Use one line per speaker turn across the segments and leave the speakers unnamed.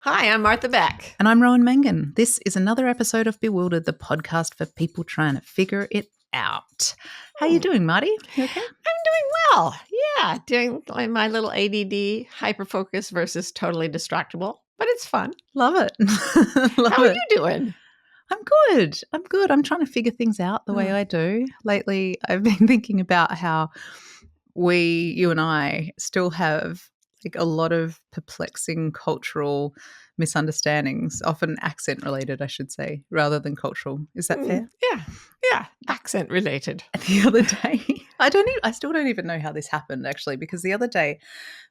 Hi, I'm Martha Beck.
And I'm Rowan Mangan. This is another episode of Bewildered, the podcast for people trying to figure it out. How you doing, Marty? You okay?
I'm doing well. Yeah, doing my little ADD, hyper-focus versus totally distractible, but it's fun.
Love it.
How are you doing?
I'm good. I'm trying to figure things out the way I do. Lately, I've been thinking about how you and I, still have like a lot of perplexing cultural misunderstandings, often accent related, I should say, rather than cultural. Is that fair?
Yeah, accent related.
The other day, I still don't even know how this happened actually, because the other day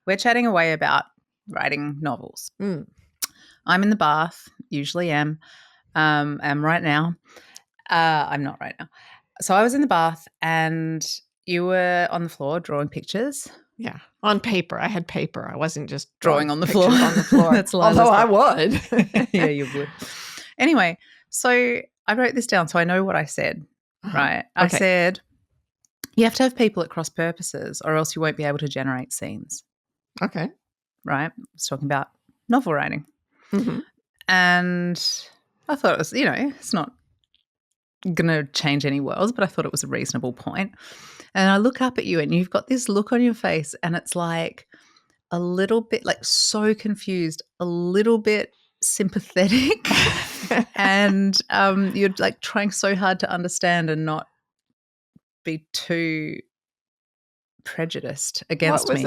we're chatting away about writing novels. I'm in the bath, usually am right now. I'm not right now. So I was in the bath and you were on the floor drawing pictures.
Yeah, on paper. I had paper. I wasn't just
drawing on the floor.
On the floor.
That's
although I would.
Yeah, you would. Anyway, so I wrote this down so I know what I said. Right. I said, you have to have people at cross purposes or else you won't be able to generate scenes.
Okay.
Right. I was talking about novel writing.
Mm-hmm.
And I thought it was, it's not going to change any worlds, but I thought it was a reasonable point. And I look up at you and you've got this look on your face and it's like a little bit like so confused, a little bit sympathetic and you're like trying so hard to understand and not be too prejudiced against me.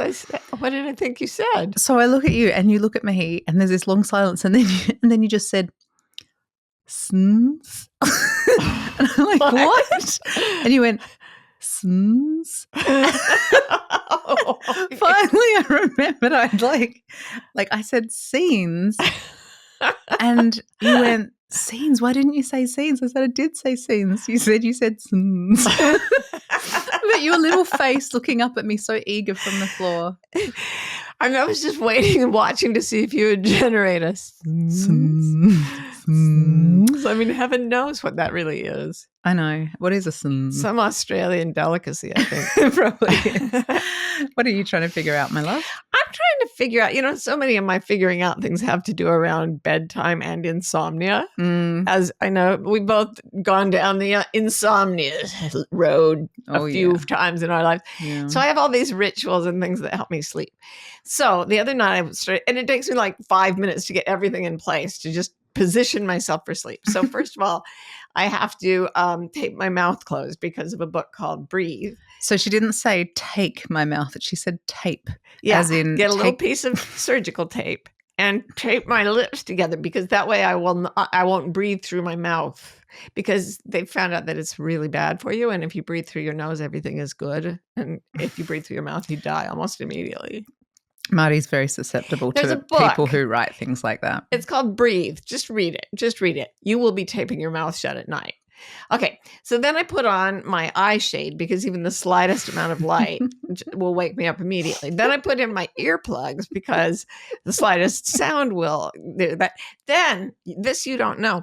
What did I think you said?
So I look at you and you look at me and there's this long silence and then you just said, "Sns." And I'm like, what? And you went, "Sns."
Oh,
Finally, I remembered I'd like I said scenes, and you went, "Scenes? Why didn't you say scenes?" I said, "I did say scenes." You said scenes. But your little face looking up at me so eager from the floor.
I was just waiting and watching to see if you would generate a
scenes.
I mean, heaven knows what that really is.
I know. What is a scenes?
Some Australian delicacy, I think.
Probably is. What are you trying to figure out, my love?
I'm trying to figure out, so many of my figuring out things have to do around bedtime and insomnia. As I know, we've both gone down the insomnia road a few times in our lives. Yeah. So I have all these rituals and things that help me sleep. So the other night and it takes me like 5 minutes to get everything in place to just position myself for sleep. So first of all, I have to tape my mouth closed because of a book called Breathe.
So she didn't say take my mouth. She said tape.
Yeah,
as in
get a little piece of surgical tape and tape my lips together because that way I won't breathe through my mouth because they found out that it's really bad for you. And if you breathe through your nose, everything is good. And if you breathe through your mouth, you die almost immediately.
Marty's very susceptible to people who write things like that.
It's called Breathe. Just read it. You will be taping your mouth shut at night. Okay, so then I put on my eye shade because even the slightest amount of light will wake me up immediately. Then I put in my earplugs because the slightest sound will do that. Then, this you don't know,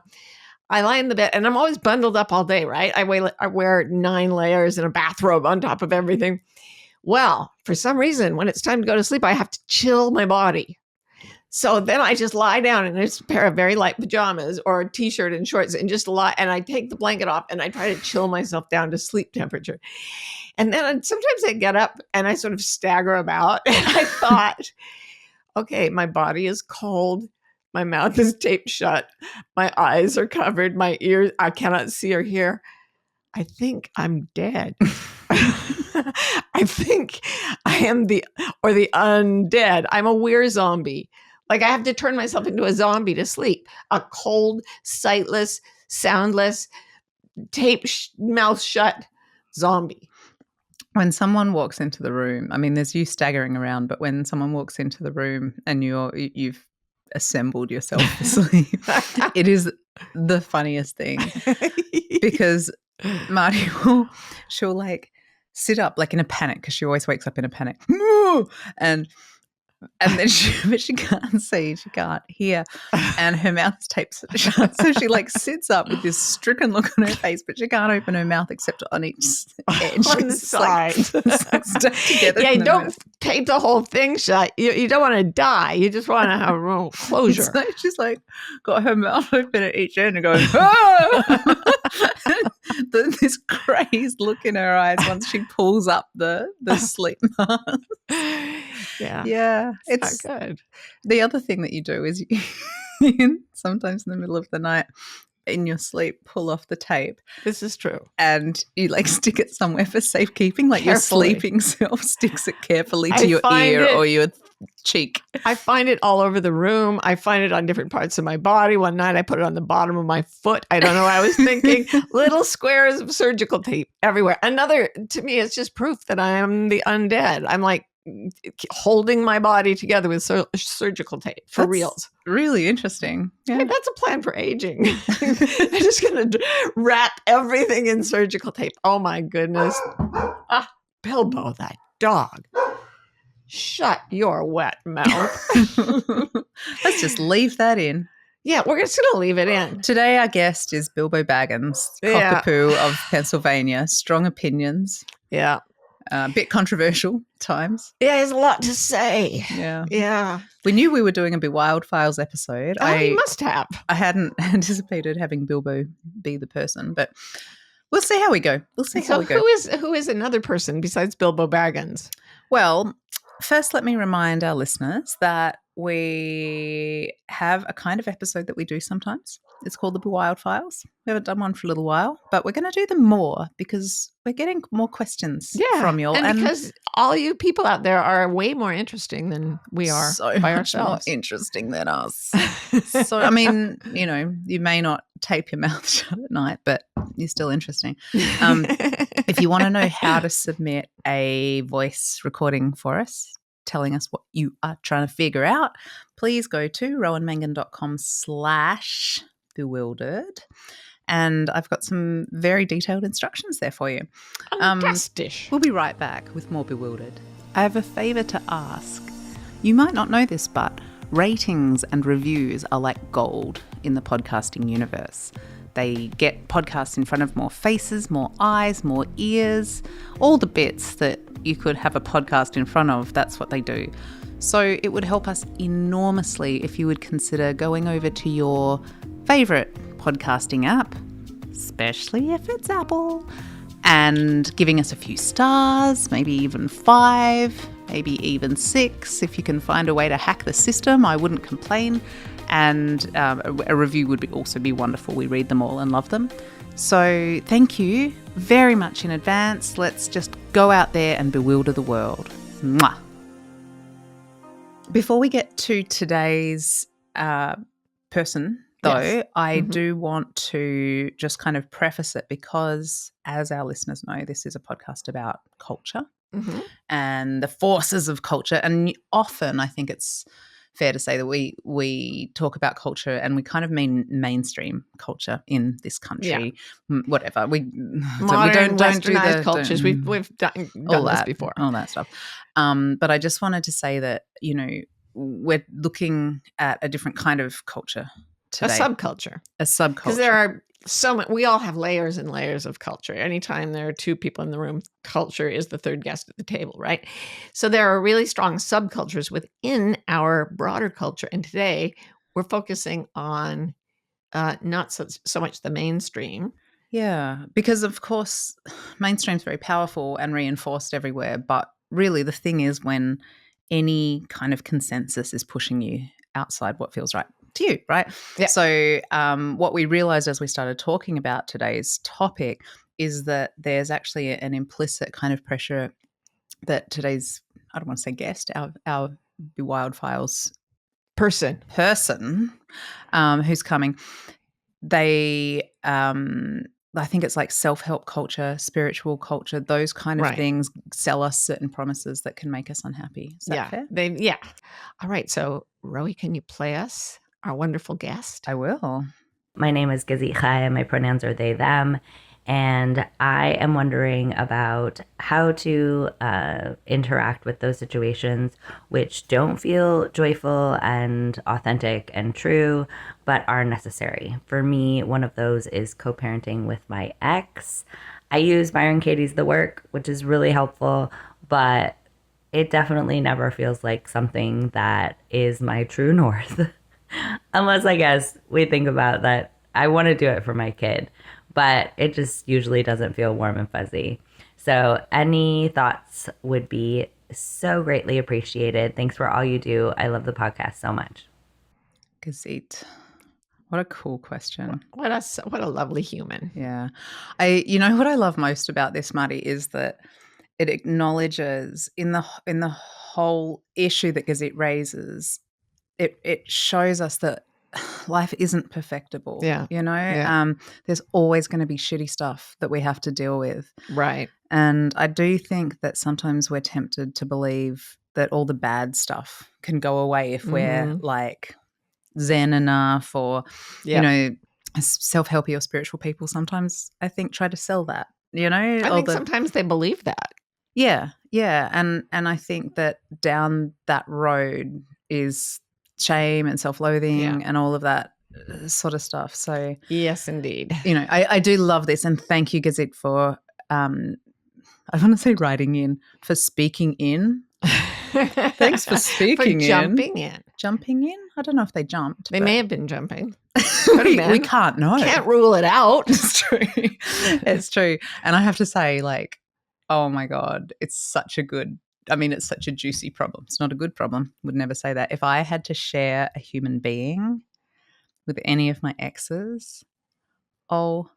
I lie in the bed and I'm always bundled up all day, right? I wear 9 layers and a bathrobe on top of everything. Well, for some reason, when it's time to go to sleep, I have to chill my body. So then I just lie down in a pair of very light pajamas or a t-shirt and shorts and just lie. And I take the blanket off and I try to chill myself down to sleep temperature. And then sometimes I get up and I sort of stagger about. And I thought, okay, my body is cold. My mouth is taped shut. My eyes are covered. My ears, I cannot see or hear. I think I'm dead. I think I am the undead. I'm a weird zombie. Like I have to turn myself into a zombie to sleep. A cold, sightless, soundless, mouth shut zombie.
When someone walks into the room, I mean, there's you staggering around, but when someone walks into the room and you've assembled yourself for sleep, it is the funniest thing because Marty she'll like sit up like in a panic because she always wakes up in a panic and And then but she can't see, she can't hear, and her mouth is taped shut. So she like sits up with this stricken look on her face, but she can't open her mouth except on each edge.
On the side.
It's like stuck together.
Yeah,
in
you
the
don't
middle.
tape the whole thing shut. You don't want to die. You just want to have a little closure.
So she's like got her mouth open at each end and going, oh! This crazed look in her eyes once she pulls up the sleep mask.
Yeah.
Yeah,
It's not good.
The other thing that you do is you sometimes in the middle of the night in your sleep pull off the tape.
This is true.
And you like stick it somewhere for safekeeping, like
Carefully.
your sleeping self sticks it carefully to your ear or your cheek.
I find it all over the room. I find it on different parts of my body. One night I put it on the bottom of my foot. I don't know what I was thinking. Little squares of surgical tape everywhere. Another, to me, it's just proof that I am the undead. I'm like holding my body together with surgical tape for reals.
Really interesting. Yeah.
Hey, that's a plan for aging. I'm just going to wrap everything in surgical tape. Oh my goodness. Ah, Bilbo, that dog. Shut your wet mouth.
Let's just leave that in.
Yeah, we're just going to leave it in.
Today our guest is Bilbo Baggins, cockapoo of Pennsylvania. Strong opinions.
Yeah.
A bit controversial at times.
Yeah, there's a lot to say.
Yeah.
Yeah.
We knew we were doing a BeWild Files episode.
You must have.
I hadn't anticipated having Bilbo be the person, but we'll see how we go.
Who is another person besides Bilbo Baggins?
Well, first let me remind our listeners that we have a kind of episode that we do sometimes. It's called the BeWild Files. We haven't done one for a little while, but we're going to do them more because we're getting more questions from you.
And because all you people out there are way more interesting than we are by ourselves.
More interesting than us. So, I mean, you may not tape your mouth shut at night, but you're still interesting. If you want to know how to submit a voice recording for us, telling us what you are trying to figure out, please go to rowanmangan.com/bewildered. And I've got some very detailed instructions there for you.
Fantastic.
We'll be right back with more Bewildered. I have a favour to ask. You might not know this, but ratings and reviews are like gold in the podcasting universe. They get podcasts in front of more faces, more eyes, more ears, all the bits that you could have a podcast in front of. That's what they do. So it would help us enormously if you would consider going over to your favourite podcasting app, especially if it's Apple, and giving us a few stars, maybe even 5, maybe even 6. If you can find a way to hack the system, I wouldn't complain. And a review would also be wonderful. We read them all and love them. So thank you very much in advance. Let's just go out there and bewilder the world. Mwah. Before we get to today's person, though, I do want to just kind of preface it because, as our listeners know, this is a podcast about culture and the forces of culture. And often I think it's fair to say that we talk about culture and we kind of mean mainstream culture in this country. Whatever
modern don't do the cultures. We've done this before,
all that stuff. But I just wanted to say that we're looking at a different kind of culture today.
A subculture.
Because
there are so many. We all have layers and layers of culture. Anytime there are 2 people in the room, culture is the third guest at the table, right? So there are really strong subcultures within our broader culture. And today we're focusing on not so much the mainstream.
Yeah, because of course mainstream's very powerful and reinforced everywhere. But really the thing is when any kind of consensus is pushing you outside what feels right to you, right?
Yeah.
So what we realized as we started talking about today's topic is that there's actually an implicit kind of pressure that today's, I don't want to say guest, our BeWild Files
person
who's coming, they I think it's like self-help culture, spiritual culture, those kind of things sell us certain promises that can make us unhappy. Is that fair?
All right. So, Rowie, can you play us our wonderful guest?
I will.
My name is Gazit and my pronouns are they, them. And I am wondering about how to interact with those situations which don't feel joyful and authentic and true, but are necessary. For me, one of those is co parenting with my ex. I use Byron Katie's The Work, which is really helpful, but it definitely never feels like something that is my true north. Unless, I guess, we think about that I want to do it for my kid, but it just usually doesn't feel warm and fuzzy. So, any thoughts would be so greatly appreciated. Thanks for all you do. I love the podcast so much.
Gazit. What a cool question.
What a lovely human.
Yeah. What I love most about this, Marty, is that it acknowledges in the whole issue that Gazit raises, it shows us that life isn't perfectible.
Yeah.
There's always going to be shitty stuff that we have to deal with.
Right.
And I do think that sometimes we're tempted to believe that all the bad stuff can go away if we're like zen enough or, self-helpy or spiritual people sometimes I think try to sell that,
I think sometimes they believe that.
Yeah. And I think that down that road is shame and self-loathing and all of that sort of stuff. So
yes, indeed.
I do love this, and thank you, Gazit, for I want to say writing in, for speaking in. Thanks for speaking
for jumping in.
Jumping in? I don't know if they jumped.
They may have been jumping.
We can't know.
Can't rule it out.
It's true. It's true. And I have to say, oh my God, it's such a juicy problem. It's not a good problem. Would never say that. If I had to share a human being with any of my exes, OMFG,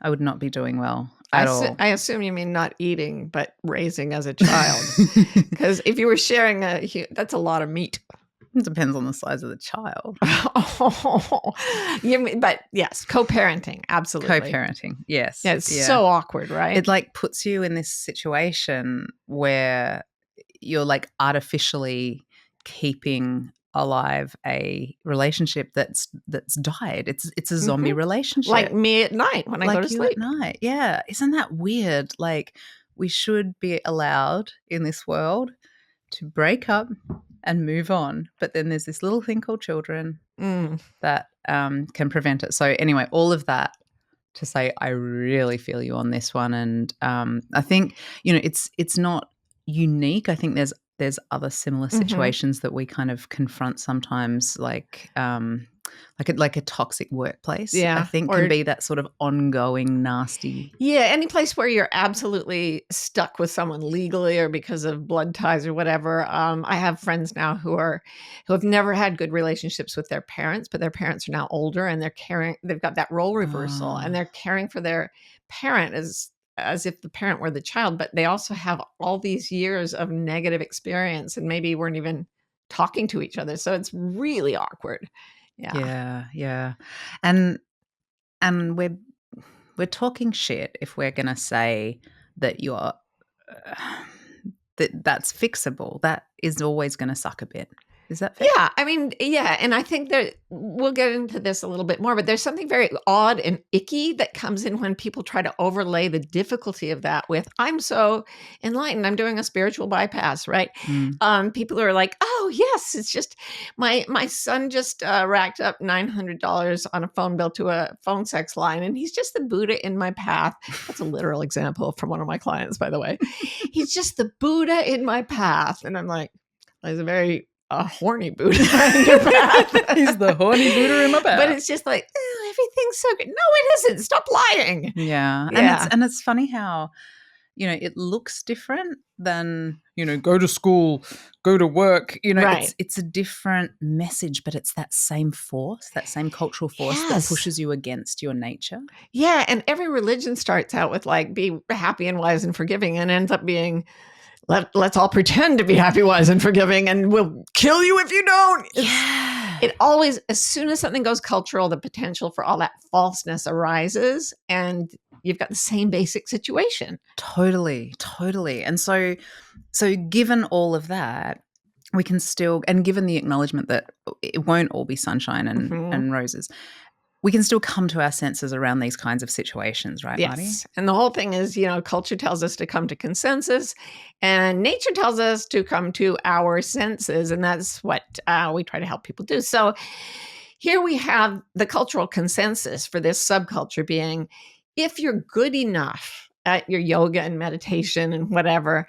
I would not be doing well at all.
I assume you mean not eating, but raising as a child. Because if you were sharing that's a lot of meat.
It depends on the size of the child.
But yes, co-parenting, absolutely.
Co-parenting, yes.
Yeah, it's so awkward, right?
It puts you in this situation where you're artificially keeping alive a relationship that's died. It's a zombie relationship.
Like me at night when I go to sleep.
At night, yeah. Isn't that weird? We should be allowed in this world to break up and move on, but then there's this little thing called children that can prevent it. So anyway, all of that to say I really feel you on this one, and I think it's not unique. I think there's other similar situations that we kind of confront sometimes, like a toxic workplace.
Yeah,
I think can be that sort of ongoing nasty.
Yeah, any place where you're absolutely stuck with someone legally or because of blood ties or whatever. I have friends now who have never had good relationships with their parents, but their parents are now older and they've got that role reversal and they're caring for their parent as if the parent were the child, but they also have all these years of negative experience and maybe weren't even talking to each other. So it's really awkward.
Yeah. And we're talking shit if we're going to say that you're that's fixable. That is always going to suck a bit. Is that fair?
Yeah, and I think that we'll get into this a little bit more, but there's something very odd and icky that comes in when people try to overlay the difficulty of that with, I'm so enlightened, I'm doing a spiritual bypass, right? People are like, oh, yes, it's just my son just racked up $900 on a phone bill to a phone sex line, and he's just the Buddha in my path. That's a literal example from one of my clients, by the way. He's just the Buddha in my path. And I'm like, there's a horny Buddha in your path.
He's the horny Buddha in my path.
But it's just like, everything's so good. No, it isn't. Stop lying.
Yeah. And it's funny how, it looks different than, go to school, go to work.
Right.
It's a different message, but it's that same force, that same cultural force that pushes you against your nature.
Yeah. And every religion starts out with be happy and wise and forgiving and ends up being, let's all pretend to be happy, wise, and forgiving, and we'll kill you if you don't. It always, as soon as something goes cultural, the potential for all that falseness arises, and you've got the same basic situation.
Totally. And so given all of that, we can still, and given the acknowledgement that it won't all be sunshine and roses, we can still come to our senses around these kinds of situations, right, Marty?
Yes. And the whole thing is, culture tells us to come to consensus and nature tells us to come to our senses. And that's what we try to help people do. So here we have the cultural consensus for this subculture being, if you're good enough at your yoga and meditation and whatever,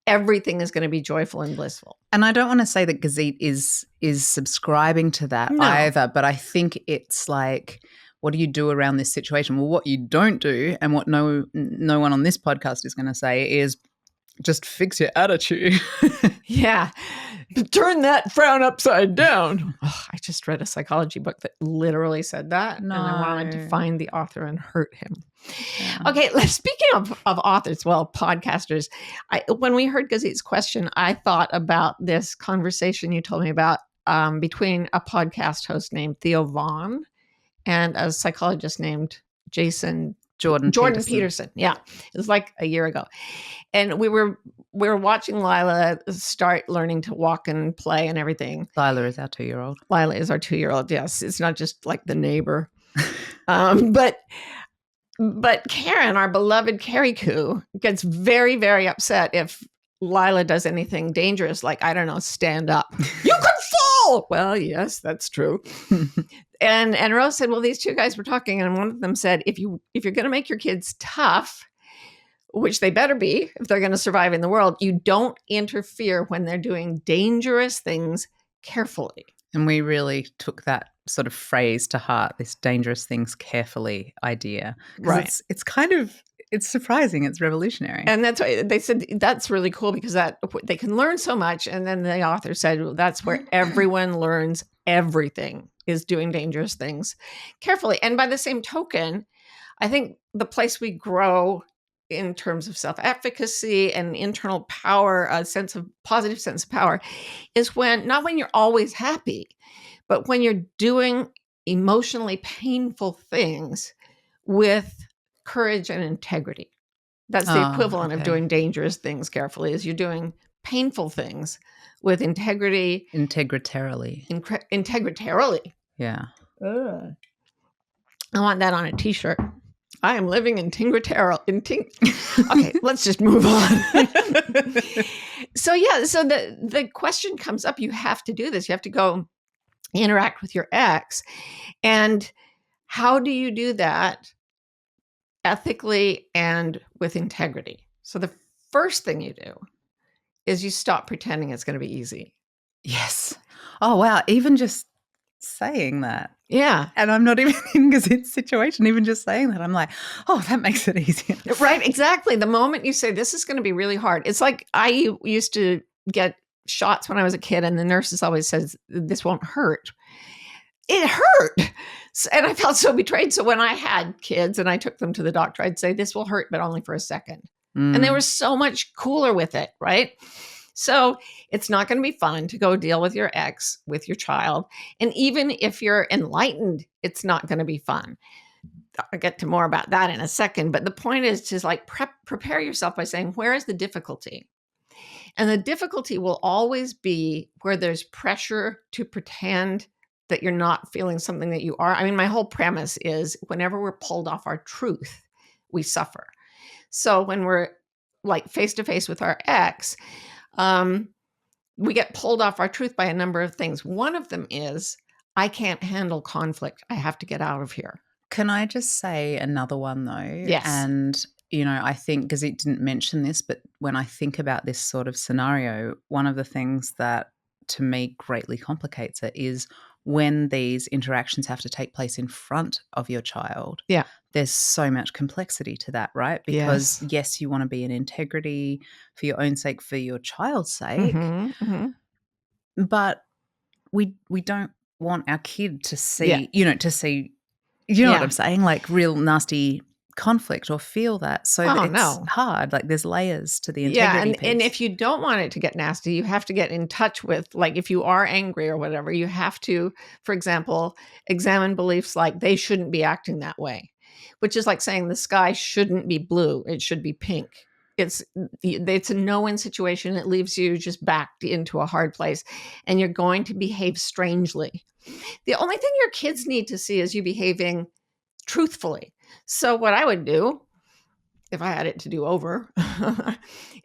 everything is going to be joyful and blissful.
And I don't want to say that Gazit is subscribing to that either, but I think it's like, what do you do around this situation? Well, what you don't do, and what no one on this podcast is going to say, is just fix your attitude.
Yeah. Turn that frown upside down. Oh, I just read a psychology book that literally said that.
No.
And I wanted to find the author and hurt him.
Yeah.
Okay, speaking of authors, podcasters, when we heard Gazit's question, I thought about this conversation you told me about between a podcast host named Theo Vaughn and a psychologist named Jordan Peterson. Yeah, it was like a year ago. And we were watching Lila start learning to walk and play and everything.
Lila is our 2-year-old.
Lila is our 2-year-old, yes. It's not just like the neighbor. But Karen, our beloved Carrie Koo, gets very, very upset if Lila does anything dangerous, like, I don't know, stand up. You could fall! Well, yes, that's true. And Rose said, well, these two guys were talking, and one of them said, if you're going to make your kids tough, which they better be if they're going to survive in the world, you don't interfere when they're doing dangerous things carefully.
And we really took that sort of phrase to heart, this dangerous things carefully idea.
Right.
It's kind of, it's surprising. It's revolutionary.
And that's why they said that's really cool, because that they can learn so much. And then the author said, well, that's where everyone learns everything, is doing dangerous things carefully. And by the same token, I think the place we grow in terms of self-efficacy and internal power, a positive sense of power, is not when you're always happy, but when you're doing emotionally painful things with courage and integrity. That's the equivalent of doing dangerous things carefully, is you're doing painful things with integrity.
Integratarily.
Integratarily.
Yeah.
Ugh. I want that on a t-shirt. I am living in Okay, let's just move on. So the question comes up, you have to do this. You have to go interact with your ex. And how do you do that ethically and with integrity? So the first thing you do is you stop pretending it's going to be easy.
Yes. Oh, wow. Even just saying that.
Yeah.
And I'm not even in Gazit's situation. Even just saying that, I'm like, oh, that makes it easier.
Right. Exactly. The moment you say, this is going to be really hard. It's like I used to get shots when I was a kid, and the nurses always says, this won't hurt. It hurt. And I felt so betrayed. So when I had kids and I took them to the doctor, I'd say, this will hurt, but only for a second. And they were so much cooler with it, right? So it's not going to be fun to go deal with your ex, with your child. And even if you're enlightened, it's not going to be fun. I'll get to more about that in a second. But the point is to prepare yourself by saying, where is the difficulty? And the difficulty will always be where there's pressure to pretend that you're not feeling something that you are. I mean, my whole premise is whenever we're pulled off our truth, we suffer. So when we're like face to face with our ex, we get pulled off our truth by a number of things. One of them is, I can't handle conflict. I have to get out of here.
Can I just say another one though?
Yes.
And, I think, because it didn't mention this, but when I think about this sort of scenario, one of the things that to me greatly complicates it is when these interactions have to take place in front of your child.
Yeah.
There's so much complexity to that, right? Because yes, you want to be in integrity for your own sake, for your child's sake, but we don't want our kid to see, what I'm saying, like real nasty conflict or feel that. So it's hard. Like there's layers to the integrity piece.
And if you don't want it to get nasty, you have to get in touch with, like, if you are angry or whatever, you have to, for example, examine beliefs like they shouldn't be acting that way, which is like saying the sky shouldn't be blue. It should be pink. It's a no-win situation. It leaves you just backed into a hard place, and you're going to behave strangely. The only thing your kids need to see is you behaving truthfully. So what I would do, if I had it to do over,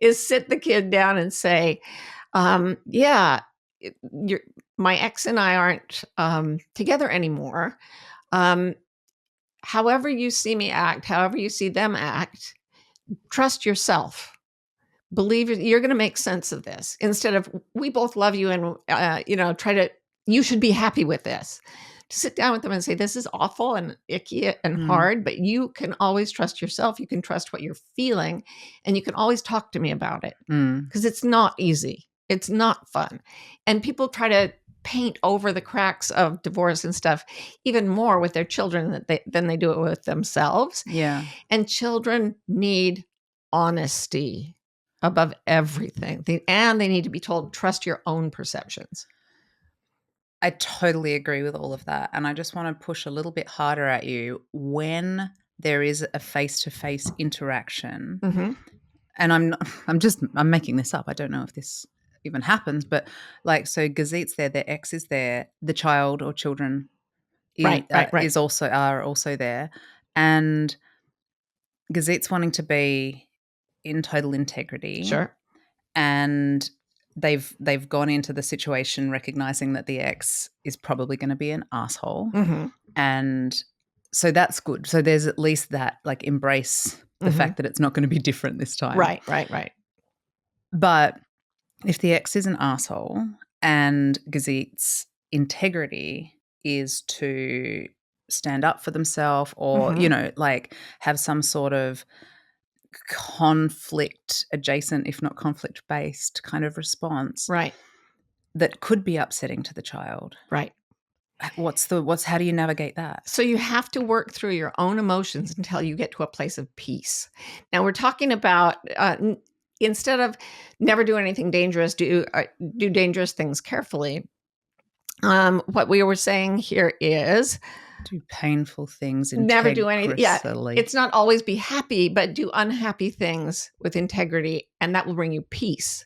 is sit the kid down and say, yeah, my ex and I aren't together anymore. However you see me act, however you see them act, trust yourself. Believe you're going to make sense of this, instead of, we both love you and, you should be happy with this. To sit down with them and say, this is awful and icky and hard, but you can always trust yourself. You can trust what you're feeling, and you can always talk to me about it, because it's not easy. It's not fun. And people try to paint over the cracks of divorce and stuff even more with their children than they do it with themselves.
Yeah.
And children need honesty above everything. And they need to be told, trust your own perceptions.
I totally agree with all of that. And I just want to push a little bit harder at you when there is a face-to-face interaction.
Mm-hmm.
And I'm making this up. I don't know if this even happens, but like, so Gazit's there, their ex is there, the child or children
Right.
are also there. And Gazit's wanting to be in total integrity.
Sure.
And they've gone into the situation recognizing that the ex is probably going to be an asshole.
Mm-hmm.
And so that's good. So there's at least that, like, embrace the fact that it's not going to be different this time.
Right.
But if the ex is an asshole and Gazit's integrity is to stand up for themselves or, like, have some sort of conflict adjacent, if not conflict based kind of response,
Right.
that could be upsetting to the child.
Right.
How do you navigate that?
So you have to work through your own emotions until you get to a place of peace. Now we're talking about instead of never do anything dangerous, do dangerous things carefully. What we were saying here is
do painful things
never do anything. Yeah,
integrally.
it's not always be happy, but do unhappy things with integrity, and that will bring you peace.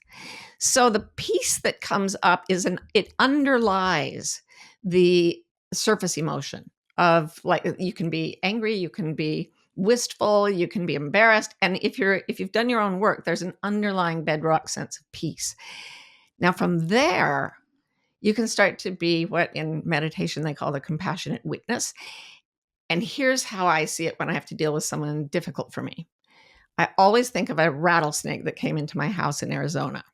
So the peace that comes up it underlies the surface emotion of, like, you can be angry, you can be wistful, you can be embarrassed, and if you've done your own work, there's an underlying bedrock sense of peace. Now from there, you can start to be what in meditation they call the compassionate witness. And here's how I see it when I have to deal with someone difficult for me. I always think of a rattlesnake that came into my house in Arizona.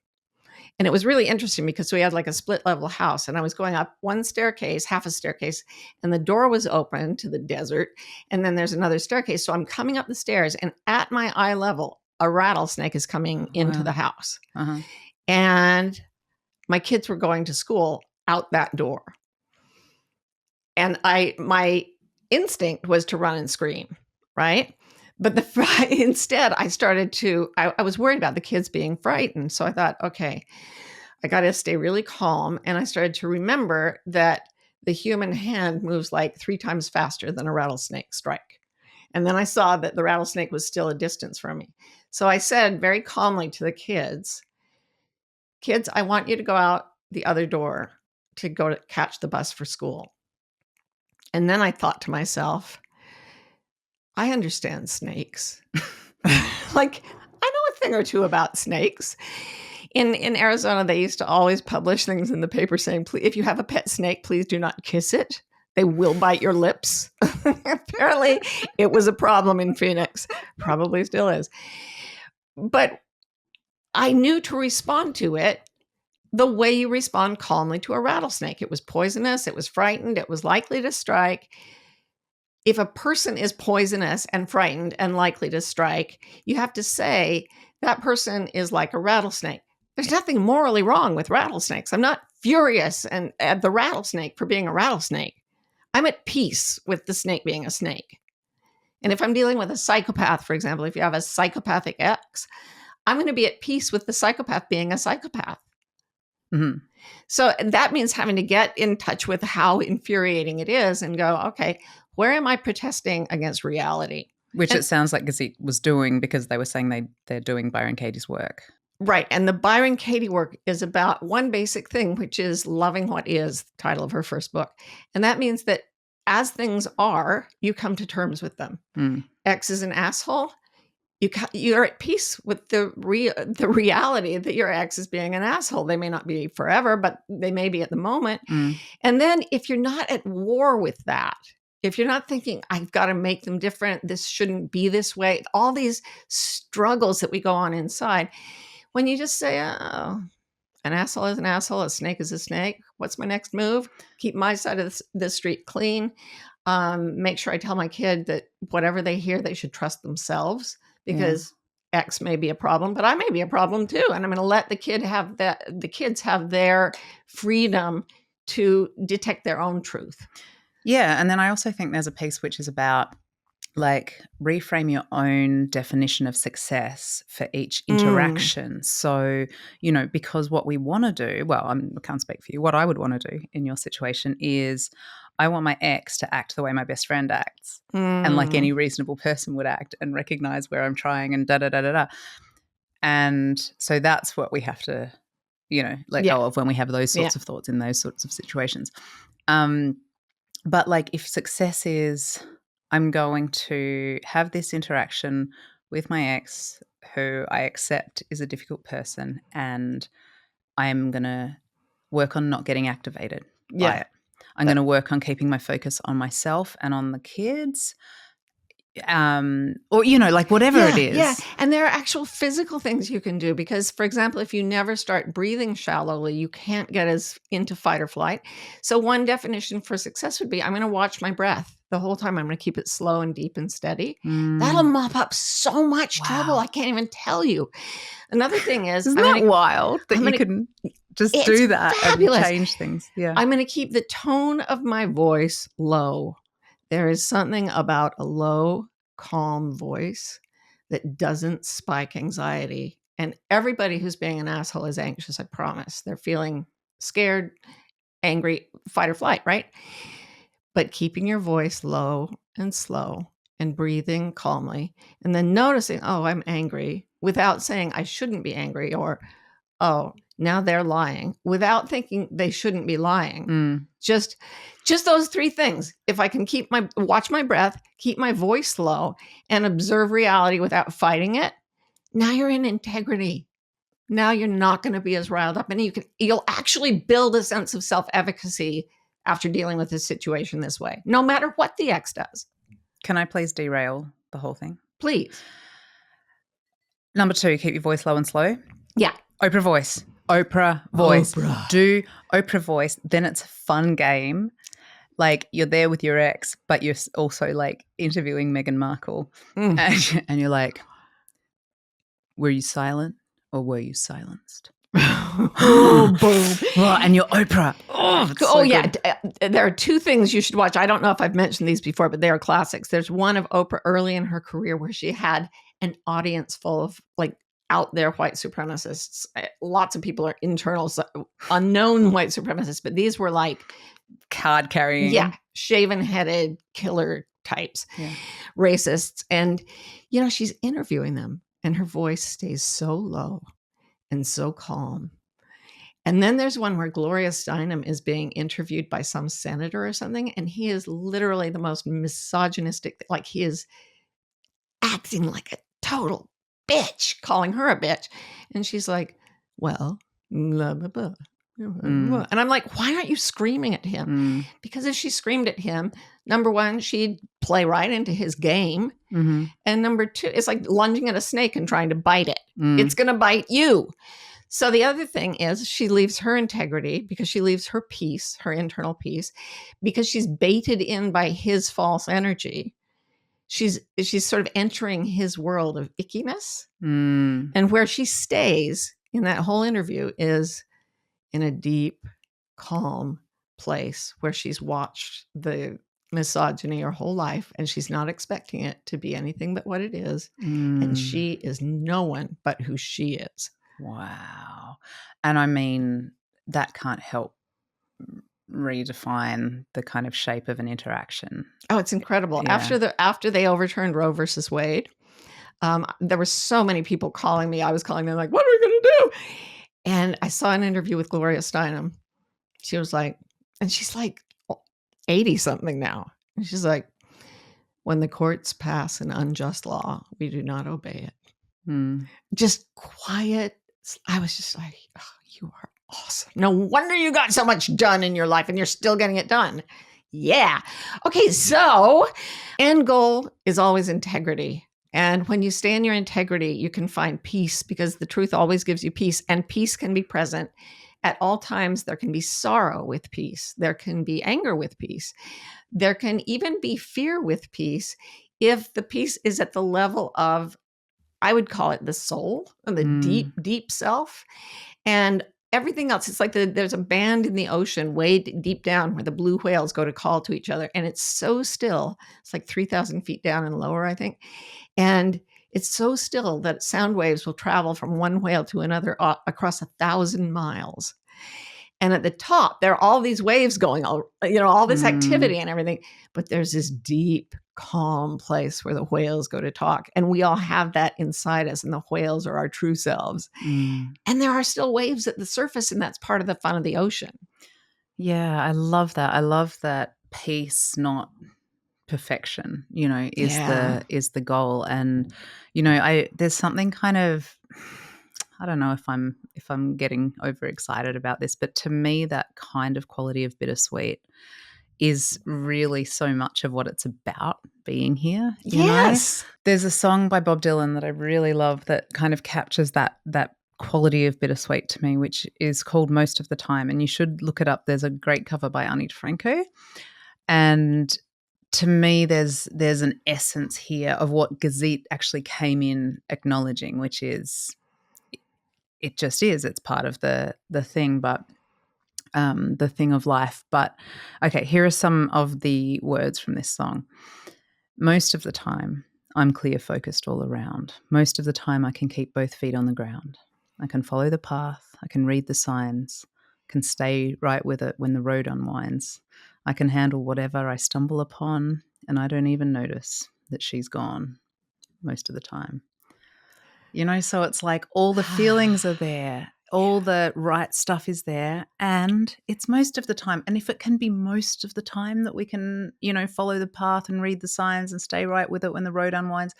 And it was really interesting because we had like a split level house, and I was going up one staircase, half a staircase, and the door was open to the desert. And then there's another staircase. So I'm coming up the stairs, and at my eye level, a rattlesnake is coming into the house.
Uh-huh.
And my kids were going to school out that door. And my instinct was to run and scream, right? But instead I was worried about the kids being frightened. So I thought, okay, I got to stay really calm. And I started to remember that the human hand moves like 3 times faster than a rattlesnake strike. And then I saw that the rattlesnake was still a distance from me. So I said very calmly to the kids, I want you to go out the other door to go to catch the bus for school. And then I thought to myself, I understand snakes. Like, I know a thing or two about snakes. In Arizona, they used to always publish things in the paper saying, if you have a pet snake, please do not kiss it. They will bite your lips. Apparently, it was a problem in Phoenix. Probably still is. But I knew to respond to it the way you respond calmly to a rattlesnake. It was poisonous. It was frightened. It was likely to strike. If a person is poisonous and frightened and likely to strike, you have to say that person is like a rattlesnake. There's nothing morally wrong with rattlesnakes. I'm not furious at the rattlesnake for being a rattlesnake. I'm at peace with the snake being a snake. And if I'm dealing with a psychopath, for example, if you have a psychopathic ex, I'm going to be at peace with the psychopath being a psychopath.
Mm-hmm.
So that means having to get in touch with how infuriating it is and go, okay, where am I protesting against reality?
Which it sounds like Gazit was doing because they were saying they're doing Byron Katie's work.
Right. And the Byron Katie work is about one basic thing, which is loving what is, the title of her first book. And that means that as things are, you come to terms with them. X is an asshole. You're at peace with the reality that your ex is being an asshole. They may not be forever, but they may be at the moment. And then if you're not at war with that, if you're not thinking, I've got to make them different, this shouldn't be this way, all these struggles that we go on inside, when you just say, oh, an asshole is an asshole, a snake is a snake, what's my next move? Keep my side of the street clean. Make sure I tell my kid that whatever they hear, they should trust themselves, because X may be a problem, but I may be a problem too. And I'm going to let the kids have their freedom to detect their own truth.
Yeah. And then I also think there's a piece which is about like reframe your own definition of success for each interaction. So, because what we want to do, well, I can't speak for you. What I would want to do in your situation is I want my ex to act the way my best friend acts and like any reasonable person would act and recognize where I'm trying and da-da-da-da-da. And so that's what we have to, let go of when we have those sorts of thoughts in those sorts of situations. But like if success is I'm going to have this interaction with my ex who I accept is a difficult person, and I'm going to work on not getting activated by it. I'm going to work on keeping my focus on myself and on the kids. Or, like whatever it is.
Yeah. And there are actual physical things you can do because, for example, if you never start breathing shallowly, you can't get as into fight or flight. So one definition for success would be, I'm going to watch my breath the whole time. I'm going to keep it slow and deep and steady. That'll mop up so much trouble. I can't even tell you. Another thing is,
isn't that wild that you can just do that fabulous. And change things? Yeah.
I'm going to keep the tone of my voice low. There is something about a low, calm voice that doesn't spike anxiety. And everybody who's being an asshole is anxious, I promise. They're feeling scared, angry, fight or flight, right? But keeping your voice low and slow and breathing calmly and then noticing, oh, I'm angry, without saying I shouldn't be angry or, oh, now they're lying, without thinking they shouldn't be lying. Just those three things. If I can watch my breath, keep my voice low, and observe reality without fighting it, now you're in integrity. Now you're not going to be as riled up, and you'll actually build a sense of self-efficacy after dealing with this situation this way, no matter what the ex does.
Can I please derail the whole thing?
Please.
Number 2, keep your voice low and slow.
Yeah.
Oprah voice. Do Oprah voice. Then it's a fun game. Like you're there with your ex, but you're also like interviewing Meghan Markle. And you're like, were you silent or were you silenced?
Oh, boom.
Oh, and you're Oprah. Oh,
yeah. There are 2 things you should watch. I don't know if I've mentioned these before, but they are classics. There's one of Oprah early in her career where she had an audience full of like out there white supremacists. Lots of people are internals, unknown white supremacists, but these were like
card carrying.
Yeah. Shaven headed killer types, racists. And, she's interviewing them and her voice stays so low and so calm. And then there's one where Gloria Steinem is being interviewed by some senator or something. And he is literally the most misogynistic, like he is acting like a total bitch, calling her a bitch. And she's like, well, blah, blah, blah. And I'm like, why aren't you screaming at him? Because if she screamed at him, number one, she'd play right into his game. And number 2, it's like lunging at a snake and trying to bite it. It's going to bite you. So the other thing is she leaves her integrity because she leaves her peace, her internal peace, because she's baited in by his false energy. She's sort of entering his world of ickiness. And where she stays in that whole interview is in a deep, calm place where she's watched the misogyny her whole life and she's not expecting it to be anything but what it is. And she is no one but who she is.
Wow. And I mean, that can't help redefine the kind of shape of an interaction.
Oh, it's incredible.
Yeah.
After they overturned Roe versus Wade, there were so many people calling me. I was calling them like, what are we going to do? And I saw an interview with Gloria Steinem. She was like, and she's like 80 something now. And she's like, when the courts pass an unjust law, we do not obey it. Just quiet. I was just like, oh, you are awesome. No wonder you got so much done in your life and you're still getting it done. Yeah. Okay, so end goal is always integrity. And when you stay in your integrity, you can find peace because the truth always gives you peace, and peace can be present at all times. There can be sorrow with peace. There can be anger with peace. There can even be fear with peace if the peace is at the level of, I would call it the soul, or the deep, deep self. And everything else, it's like there's a band in the ocean way deep down where the blue whales go to call to each other. And it's so still. It's like 3,000 feet down and lower, I think. And it's so still that sound waves will travel from one whale to another across 1,000 miles. And at the top, there are all these waves going, all this activity and everything. But there's this deep, calm place where the whales go to talk. And we all have that inside us. And the whales are our true selves. And there are still waves at the surface. And that's part of the fun of the ocean.
Yeah, I love that. I love that peace, not perfection, is the goal. And, there's something kind of, I don't know if I'm getting overexcited about this, but to me, that kind of quality of bittersweet is really so much of what it's about being here.
Yes.
There's a song by Bob Dylan that I really love that kind of captures that quality of bittersweet to me, which is called Most of the Time. And you should look it up. There's a great cover by Ani DeFranco. And to me, there's an essence here of what Gazit actually came in acknowledging, which is, it just is. It's part of the thing, but the thing of life. But okay, here are some of the words from this song. Most of the time, I'm clear focused all around. Most of the time, I can keep both feet on the ground. I can follow the path. I can read the signs. Can stay right with it when the road unwinds. I can handle whatever I stumble upon, and I don't even notice that she's gone most of the time. So it's like all the feelings are there, all the right stuff is there, and it's most of the time. And if it can be most of the time that we can, follow the path and read the signs and stay right with it when the road unwinds,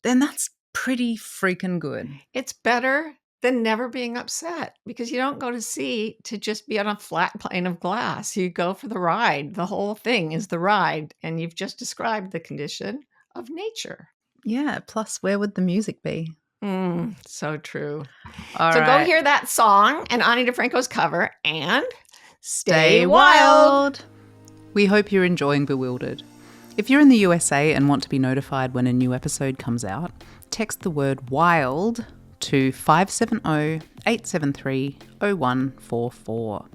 then that's pretty freaking good.
It's better than never being upset, because you don't go to sea to just be on a flat plane of glass. You go for the ride. The whole thing is the ride. And you've just described the condition of nature.
Yeah. Plus, where would the music be?
So true.
All
so
right.
Go hear that song and Ani DeFranco's cover and
stay wild. We hope you're enjoying Bewildered. If you're in the USA and want to be notified when a new episode comes out, text the word WILD to 570-873-0144.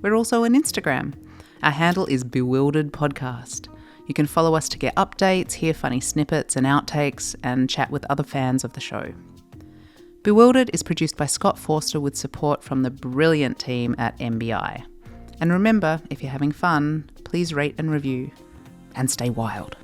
We're also on Instagram. Our handle is Bewildered Podcast. You can follow us to get updates, hear funny snippets and outtakes, and chat with other fans of the show. Bewildered is produced by Scott Forster with support from the brilliant team at MBI. And remember, if you're having fun, please rate and review, and stay wild.